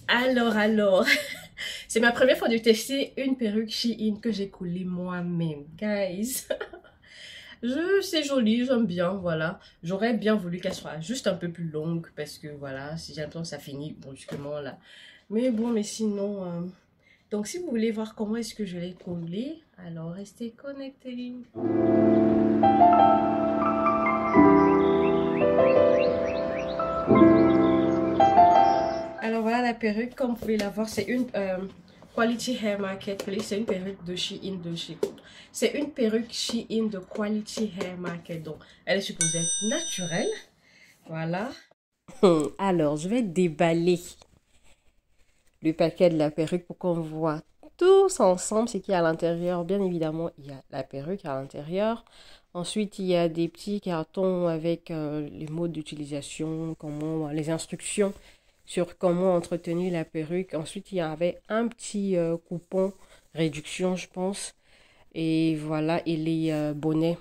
Alors, c'est ma première fois de tester une perruque Shein que j'ai collée moi-même, guys. C'est joli, j'aime bien, voilà. J'aurais bien voulu qu'elle soit juste un peu plus longue parce que voilà, si j'ai l'impression que ça finit brusquement là. Mais bon, mais sinon, donc si vous voulez voir comment est-ce que je l'ai collée, alors restez connectés. Alors voilà la perruque, comme vous pouvez la voir, c'est une Quality Hair Marketplace, c'est une perruque de Shein de chez. C'est une perruque Shein de Quality Hair Market, donc elle est supposée être naturelle, voilà. Alors, je vais déballer le paquet de la perruque pour qu'on voit tous ensemble ce qu'il y a à l'intérieur. Bien évidemment, il y a la perruque à l'intérieur. Ensuite, il y a des petits cartons avec les modes d'utilisation, comment, les instructions sur comment entretenir la perruque. Ensuite, il y avait un petit coupon réduction, je pense. Et voilà, et les bonnets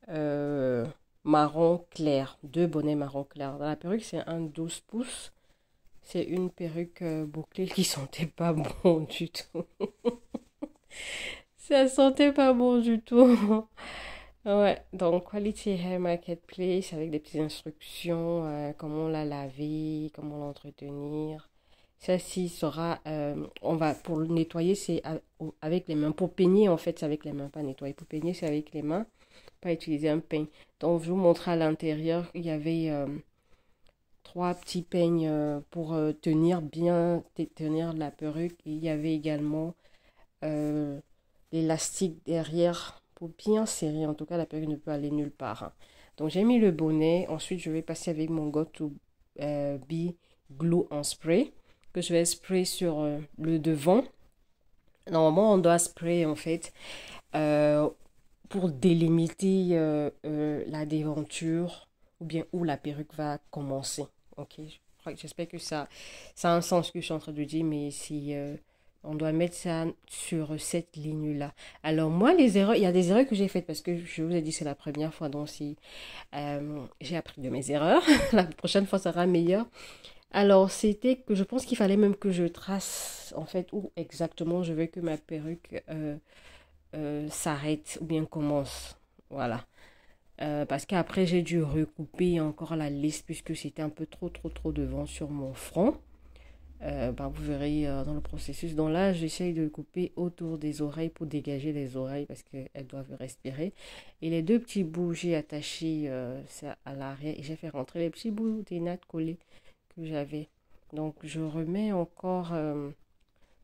euh, marron clair. Deux bonnets marron clair. Dans la perruque, c'est un 12 pouces. C'est une perruque bouclée qui sentait pas bon du tout. Ça sentait pas bon du tout. Ouais, donc Quality Hair Marketplace avec des petites instructions, comment la laver, comment l'entretenir. Celle-ci sera, on va, pour le nettoyer, c'est avec les mains. Pour peigner, en fait, c'est avec les mains, pas nettoyer. Pour peigner, c'est avec les mains, pas utiliser un peigne. Donc, je vous montre à l'intérieur, il y avait trois petits peignes pour tenir bien, tenir la perruque. Et il y avait également euh, l'élastique derrière pour bien serrer. En tout cas, la perruque ne peut aller nulle part, hein. Donc, j'ai mis le bonnet. Ensuite, je vais passer avec mon Got to Be Glue en spray que je vais sprayer sur le devant. Normalement, on doit sprayer en fait euh, pour délimiter la déventure ou bien où la perruque va commencer. Ok, j'espère que ça a un sens ce que je suis en train de dire, mais si on doit mettre ça sur cette ligne-là. Alors moi, les erreurs, il y a des erreurs que j'ai faites parce que je vous ai dit c'est la première fois, donc si j'ai appris de mes erreurs, la prochaine fois sera meilleure. Alors c'était que je pense qu'il fallait même que je trace en fait où exactement je veux que ma perruque s'arrête ou bien commence. Voilà. Parce qu'après, j'ai dû recouper encore la liste puisque c'était un peu trop devant sur mon front. Vous verrez dans le processus. Donc là, j'essaye de couper autour des oreilles pour dégager les oreilles parce qu'elles doivent respirer. Et les deux petits bouts, j'ai attaché ça à l'arrière et j'ai fait rentrer les petits bouts des nattes collées que j'avais. Donc je remets encore...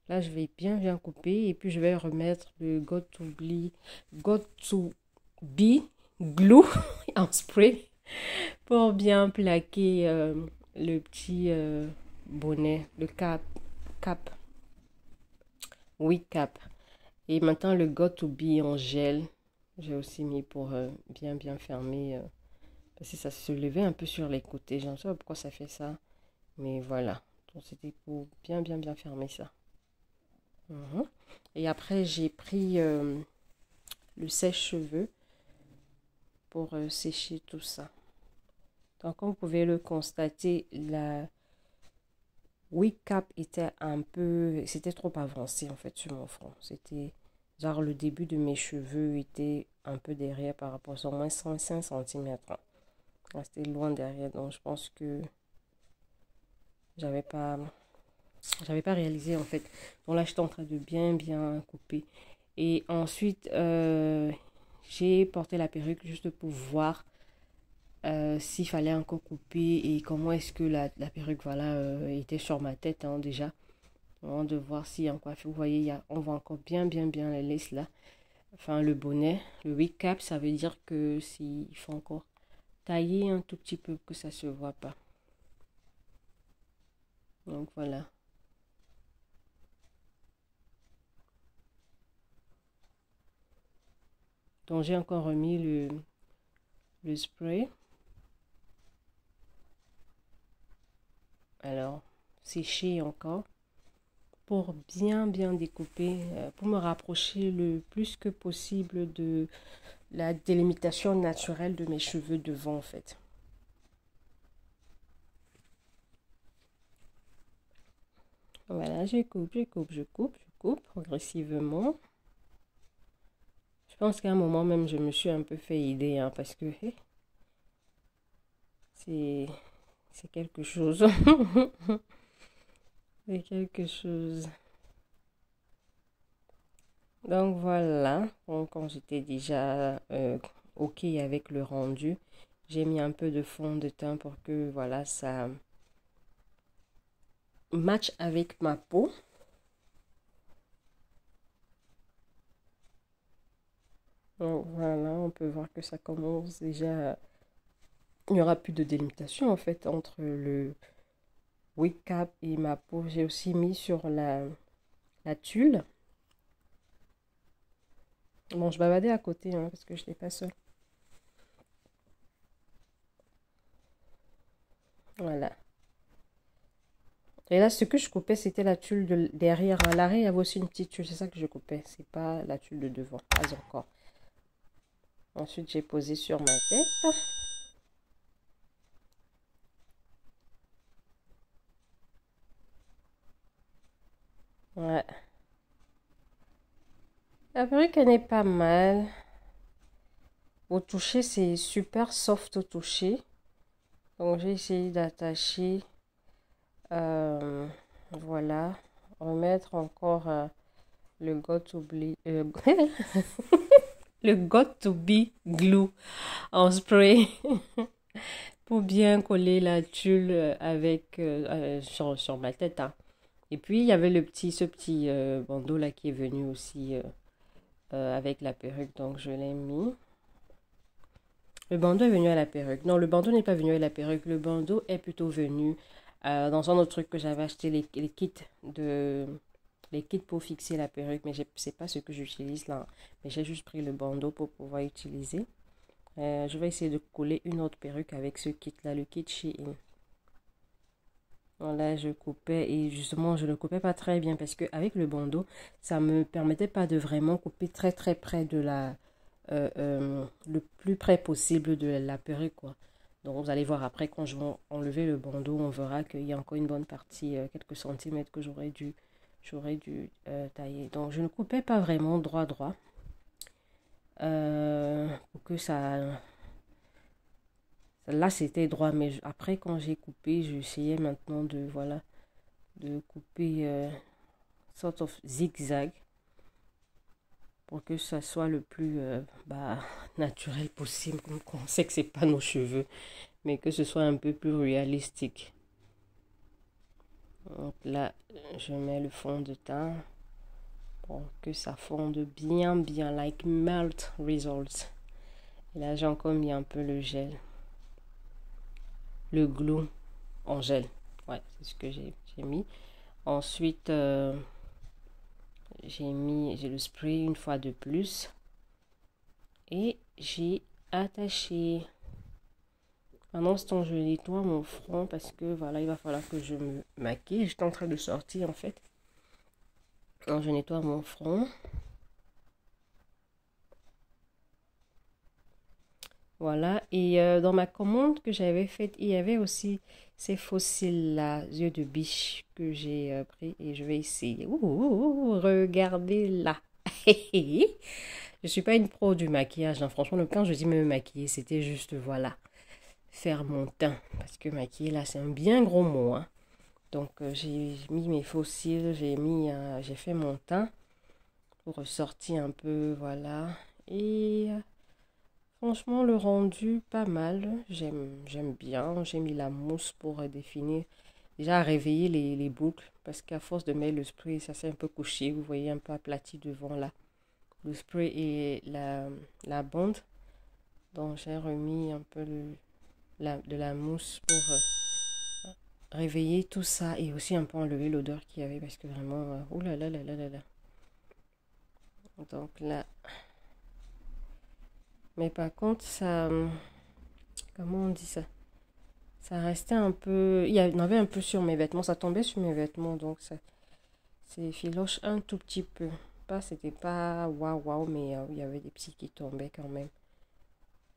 là, je vais bien couper et puis je vais remettre le Got to Be Glue en spray pour bien plaquer le petit bonnet, le cap, oui, cap. Et maintenant, le Got to Be en gel, j'ai aussi mis pour bien fermer parce que ça se levait un peu sur les côtés. Je ne sais pas pourquoi ça fait ça, mais voilà. Donc, c'était pour bien fermer ça. Mhm. Et après, j'ai pris le sèche-cheveux pour sécher tout ça. Donc, comme vous pouvez le constater, la wig cap était c'était trop avancé en fait sur mon front. C'était genre le début de mes cheveux était un peu derrière par rapport à au moins 105 cm. C'était loin derrière, donc je pense que j'avais pas, j'avais pas réalisé en fait. Donc là, j'étais en train de bien couper. Et ensuite, j'ai porté la perruque juste pour voir s'il fallait encore couper et comment est-ce que la perruque voilà, était sur ma tête hein, déjà. Avant de voir s'il y a encore. Vous voyez, on voit encore bien les laces là. Enfin, le bonnet, le wig cap, ça veut dire que s'il faut encore tailler un tout petit peu que ça se voit pas. Donc voilà. Donc j'ai encore remis le spray. Alors, sécher encore pour bien découper, pour me rapprocher le plus que possible de la délimitation naturelle de mes cheveux devant en fait. Voilà, je coupe progressivement. Je pense qu'à un moment même, je me suis un peu fait idée, hein, parce que c'est c'est quelque chose. C'est quelque chose. Donc voilà, donc, quand j'étais déjà OK avec le rendu, j'ai mis un peu de fond de teint pour que voilà, ça match avec ma peau. Donc voilà, on peut voir que ça commence déjà. Il n'y aura plus de délimitation en fait entre le wake up et ma peau. J'ai aussi mis sur la tulle. Bon, je bavardais à côté, hein, parce que je n'étais pas seule. Voilà. Et là, ce que je coupais, c'était la tulle de derrière. À l'arrière, il y avait aussi une petite tulle. C'est ça que je coupais. C'est pas la tulle de devant. Pas encore. Ensuite, j'ai posé sur ma tête. Ouais. La perruque, elle n'est pas mal. Au toucher, c'est super soft au toucher. Donc, j'ai essayé d'attacher. euh, voilà. Remettre encore le got to be, le got to be glue en spray pour bien coller la tulle avec sur ma tête, hein. Et puis il y avait ce petit bandeau là qui est venu aussi avec la perruque, donc je l'ai mis. Le bandeau est venu à la perruque. Non, le bandeau n'est pas venu à la perruque. Le bandeau est plutôt venu dans un autre truc que j'avais acheté, les kits pour fixer la perruque, mais c'est pas ce que j'utilise là. Mais j'ai juste pris le bandeau pour pouvoir utiliser. Je vais essayer de coller une autre perruque avec ce kit là, le kit Shein. Voilà, je coupais et justement je ne coupais pas très bien parce que avec le bandeau, ça me permettait pas de vraiment couper très très près de le plus près possible de la perruque, quoi. Donc vous allez voir après quand je vais enlever le bandeau, on verra qu'il y a encore une bonne partie, quelques centimètres que j'aurais dû tailler. Donc je ne coupais pas vraiment droit droit pour que ça. Là c'était droit, mais après quand j'ai coupé, j'essayais maintenant de couper sort of zigzag pour que ça soit le plus naturel possible. Comme on sait que c'est pas nos cheveux, mais que ce soit un peu plus réalistique. Donc là, je mets le fond de teint pour que ça fonde bien, bien, like melt results. Et là, j'ai encore mis un peu le gel, le glue en gel. Ouais, c'est ce que j'ai mis. Ensuite, j'ai le spray une fois de plus. Et j'ai attaché. Pendant ce temps, je nettoie mon front parce que voilà, il va falloir que je me maquille. J'étais en train de sortir en fait. Donc, je nettoie mon front. Voilà. Et dans ma commande que j'avais faite, il y avait aussi ces fossiles-là, yeux de biche, que j'ai pris et je vais essayer. Ouh, regardez là. Je suis pas une pro du maquillage, hein. Franchement, quand je dis me maquiller, c'était juste, voilà, faire mon teint. Parce que maquiller, là, c'est un bien gros mot, hein. Donc, j'ai mis mes fossiles, j'ai fait mon teint pour ressortir un peu, voilà. Et franchement, le rendu, pas mal. J'aime bien. J'ai mis la mousse pour définir, déjà réveiller les boucles. Parce qu'à force de mettre le spray, ça s'est un peu couché. Vous voyez, un peu aplati devant là. Le spray et la bande. Donc, j'ai remis un peu de la mousse pour réveiller tout ça et aussi un peu enlever l'odeur qu'il y avait parce que vraiment, oh là là là là là là. Donc là, mais par contre, ça, comment on dit ça? Ça restait un peu, il y en avait un peu sur mes vêtements, ça tombait sur mes vêtements, donc ça, c'est filoche un tout petit peu. C'était pas waouh waouh, mais il y avait des petits qui tombaient quand même.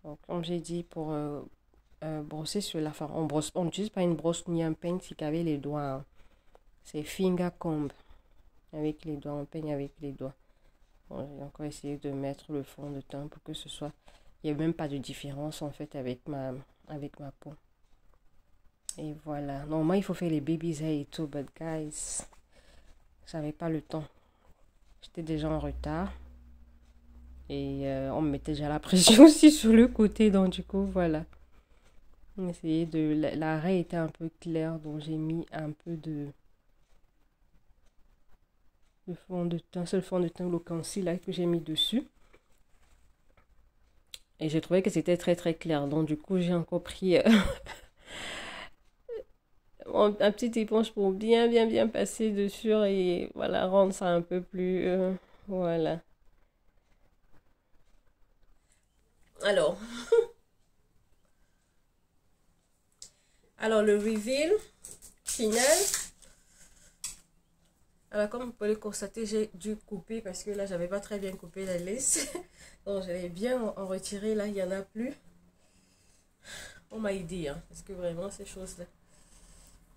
Donc, comme j'ai dit, pour brosser sur la fin, on n'utilise pas une brosse ni un peigne, c'est qu'avec les doigts, hein. C'est finger comb. Avec les doigts, on peigne avec les doigts. Bon, j'ai encore essayé de mettre le fond de teint pour que ce soit... Il n'y a même pas de différence en fait avec ma peau. Et voilà. Normalement, il faut faire les baby's hair et tout, but guys, j'avais pas le temps. J'étais déjà en retard. Et on me mettait déjà la pression aussi sur le côté. Donc du coup, voilà. On essayait de... L'arrêt était un peu clair. Donc j'ai mis un peu de... Le fond de teint. C'est le fond de teint, le concealer que j'ai mis dessus. Et j'ai trouvé que c'était très très clair. Donc du coup, j'ai encore pris... un petit éponge pour bien passer dessus et voilà, rendre ça un peu plus... voilà. Alors, le reveal final. Alors, comme vous pouvez le constater, j'ai dû couper parce que là, j'avais pas très bien coupé la lace. Donc, j'allais bien en retirer. Là, il n'y en a plus. On m'a aidé, hein, parce que vraiment, ces choses-là,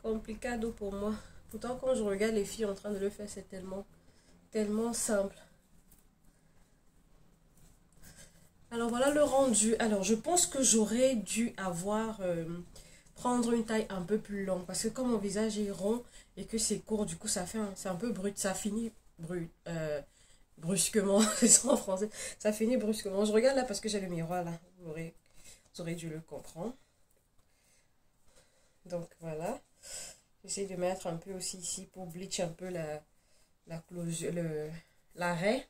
complicado pour moi. Pourtant, quand je regarde les filles en train de le faire, c'est tellement simple. Alors voilà le rendu. Alors je pense que j'aurais dû prendre une taille un peu plus longue. Parce que comme mon visage est rond et que c'est court, du coup c'est un peu brut. Ça finit brusquement. C'est ça en français. Ça finit brusquement. Je regarde là parce que j'ai le miroir là. Vous aurez dû le comprendre. Donc voilà. J'essaie de mettre un peu aussi ici pour bleach un peu l'arrêt.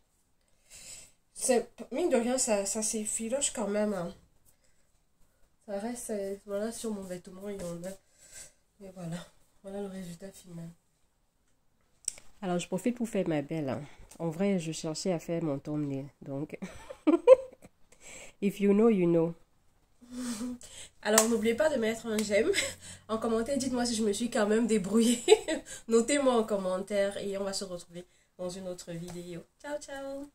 Mine de rien, ça s'effiloche quand même. Hein. Ça reste, voilà, sur mon vêtement, il y en a. Et voilà le résultat final. Alors, je profite pour faire ma belle. Hein. En vrai, je cherchais à faire mon thumbnail. Donc, if you know, you know. Alors, n'oubliez pas de mettre un j'aime. En commentaire, dites-moi si je me suis quand même débrouillée. Notez-moi en commentaire et on va se retrouver dans une autre vidéo. Ciao, ciao!